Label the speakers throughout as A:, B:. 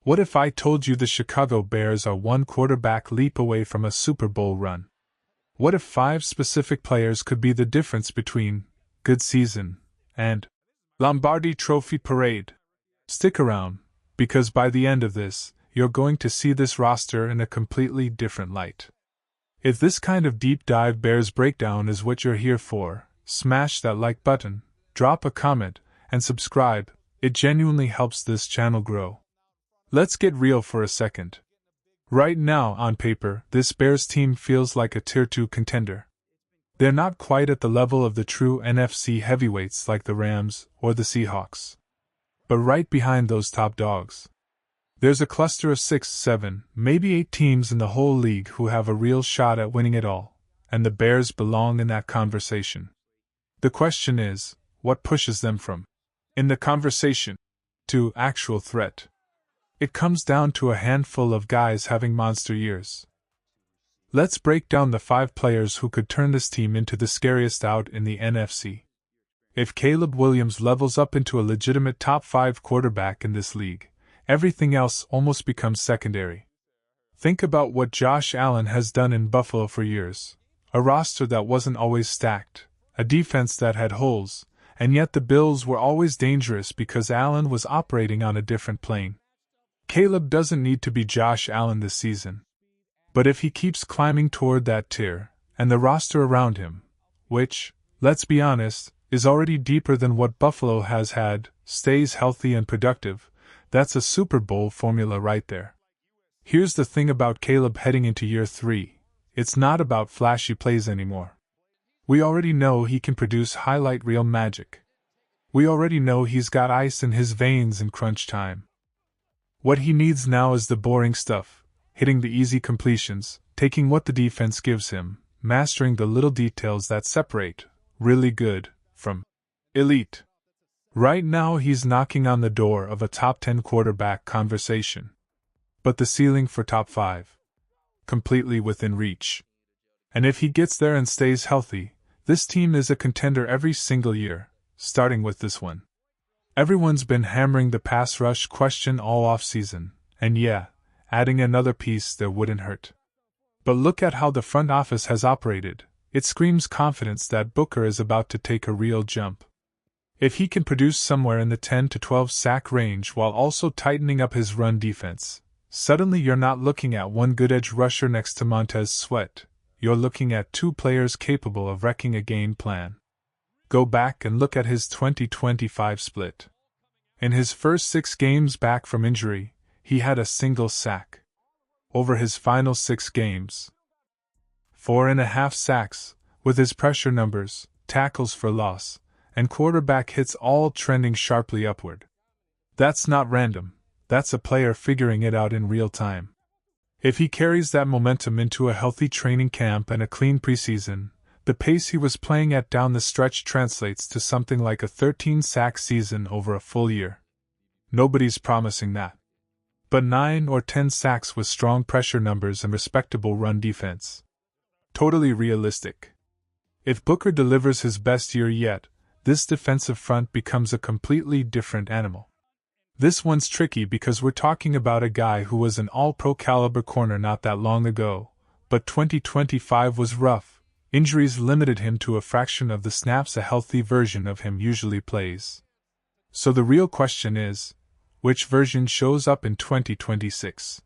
A: What if I told you the Chicago Bears are one quarterback leap away from a Super Bowl run? What if 5 specific players could be the difference between good season and Lombardi Trophy parade? Stick around, because by the end of this, you're going to see this roster in a completely different light. If this kind of deep dive Bears breakdown is what you're here for, smash that like button, drop a comment, and subscribe. It genuinely helps this channel grow. Let's get real for a second. Right now, on paper, this Bears team feels like a Tier 2 contender. They're not quite at the level of the true NFC heavyweights like the Rams or the Seahawks. But right behind those top dogs, there's a cluster of 6, 7, maybe 8 teams in the whole league who have a real shot at winning it all, and the Bears belong in that conversation. The question is, what pushes them from in the conversation to actual threat? It comes down to a handful of guys having monster years. Let's break down the 5 players who could turn this team into the scariest out in the NFC. If Caleb Williams levels up into a legitimate top 5 quarterback in this league, everything else almost becomes secondary. Think about what Josh Allen has done in Buffalo for years. A roster that wasn't always stacked, a defense that had holes, and yet the Bills were always dangerous because Allen was operating on a different plane. Caleb doesn't need to be Josh Allen this season. But if he keeps climbing toward that tier, and the roster around him, which, let's be honest, is already deeper than what Buffalo has had, stays healthy and productive, that's a Super Bowl formula right there. Here's the thing about Caleb heading into year 3, it's not about flashy plays anymore. We already know he can produce highlight reel magic. We already know he's got ice in his veins in crunch time. What he needs now is the boring stuff, hitting the easy completions, taking what the defense gives him, mastering the little details that separate really good from elite. Right now he's knocking on the door of a top 10 quarterback conversation. But the ceiling for top 5? Completely within reach. And if he gets there and stays healthy, this team is a contender every single year, starting with this one. Everyone's been hammering the pass rush question all offseason, and yeah, adding another piece there wouldn't hurt. But look at how the front office has operated. It screams confidence that Booker is about to take a real jump. If he can produce somewhere in the 10 to 12 sack range while also tightening up his run defense, suddenly you're not looking at one good edge rusher next to Montez Sweat, you're looking at 2 players capable of wrecking a game plan. Go back and look at his 2025 split. In his first 6 games back from injury, he had a single sack. Over his final 6 games, 4.5 sacks, with his pressure numbers, tackles for loss, and quarterback hits all trending sharply upward. That's not random, that's a player figuring it out in real time. If he carries that momentum into a healthy training camp and a clean preseason, the pace he was playing at down the stretch translates to something like a 13-sack season over a full year. Nobody's promising that. But 9 or 10 sacks with strong pressure numbers and respectable run defense. Totally realistic. If Booker delivers his best year yet, this defensive front becomes a completely different animal. This one's tricky because we're talking about a guy who was an all-pro caliber corner not that long ago, but 2025 was rough. Injuries limited him to a fraction of the snaps a healthy version of him usually plays. So the real question is, which version shows up in 2026?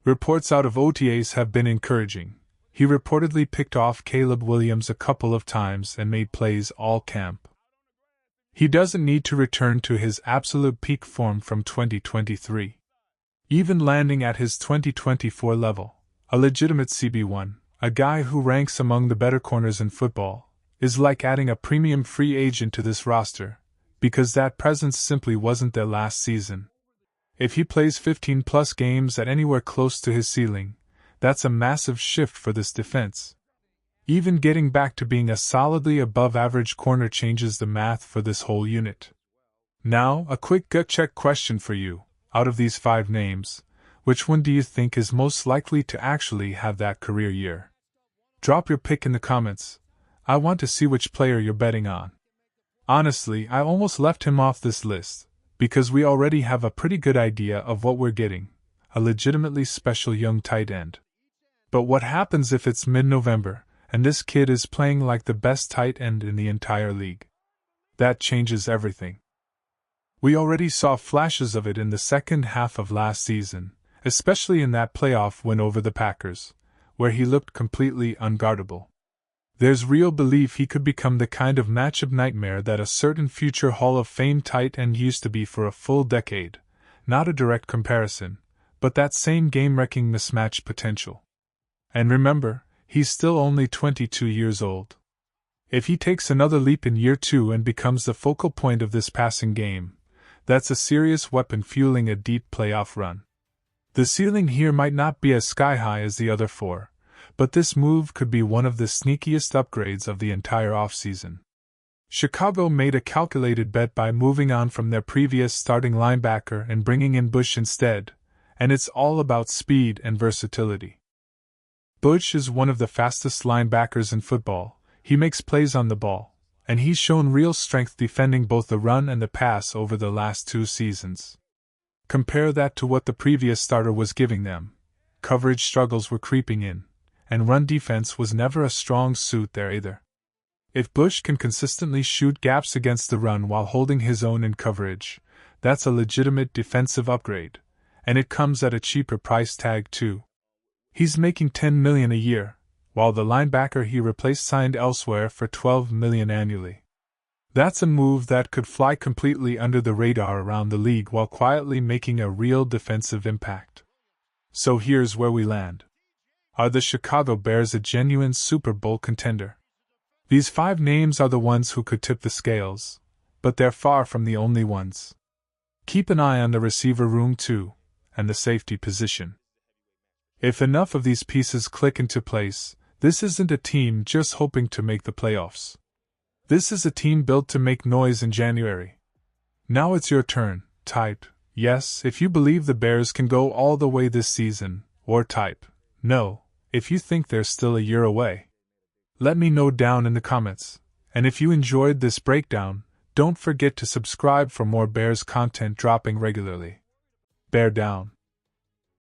A: Reports out of OTAs have been encouraging. He reportedly picked off Caleb Williams a couple of times and made plays all camp. He doesn't need to return to his absolute peak form from 2023. Even landing at his 2024 level, a legitimate CB1, a guy who ranks among the better corners in football, is like adding a premium free agent to this roster, because that presence simply wasn't there last season. If he plays 15-plus games at anywhere close to his ceiling, that's a massive shift for this defense. Even getting back to being a solidly above-average corner changes the math for this whole unit. Now, a quick gut-check question for you. Out of these 5 names, which one do you think is most likely to actually have that career year? Drop your pick in the comments. I want to see which player you're betting on. Honestly, I almost left him off this list, because we already have a pretty good idea of what we're getting, a legitimately special young tight end. But what happens if it's mid-November, and this kid is playing like the best tight end in the entire league? That changes everything. We already saw flashes of it in the second half of last season, especially in that playoff win over the Packers, where he looked completely unguardable. There's real belief he could become the kind of matchup nightmare that a certain future Hall of Fame tight end used to be for a full decade. Not a direct comparison, but that same game-wrecking mismatch potential. And remember, he's still only 22 years old. If he takes another leap in year 2 and becomes the focal point of this passing game, that's a serious weapon fueling a deep playoff run. The ceiling here might not be as sky-high as the other 4, but this move could be one of the sneakiest upgrades of the entire offseason. Chicago made a calculated bet by moving on from their previous starting linebacker and bringing in Bush instead, and it's all about speed and versatility. Bush is one of the fastest linebackers in football. He makes plays on the ball, and he's shown real strength defending both the run and the pass over the last 2 seasons. Compare that to what the previous starter was giving them. Coverage struggles were creeping in, and run defense was never a strong suit there either. If Bush can consistently shoot gaps against the run while holding his own in coverage, that's a legitimate defensive upgrade, and it comes at a cheaper price tag too. He's making $10 million a year, while the linebacker he replaced signed elsewhere for $12 million annually. That's a move that could fly completely under the radar around the league while quietly making a real defensive impact. So here's where we land. Are the Chicago Bears a genuine Super Bowl contender? These 5 names are the ones who could tip the scales, but they're far from the only ones. Keep an eye on the receiver room too, and the safety position. If enough of these pieces click into place, this isn't a team just hoping to make the playoffs. This is a team built to make noise in January. Now it's your turn. Type yes if you believe the Bears can go all the way this season, or type no if you think they're still a year away. Let me know down in the comments, and if you enjoyed this breakdown, don't forget to subscribe for more Bears content dropping regularly. Bear down.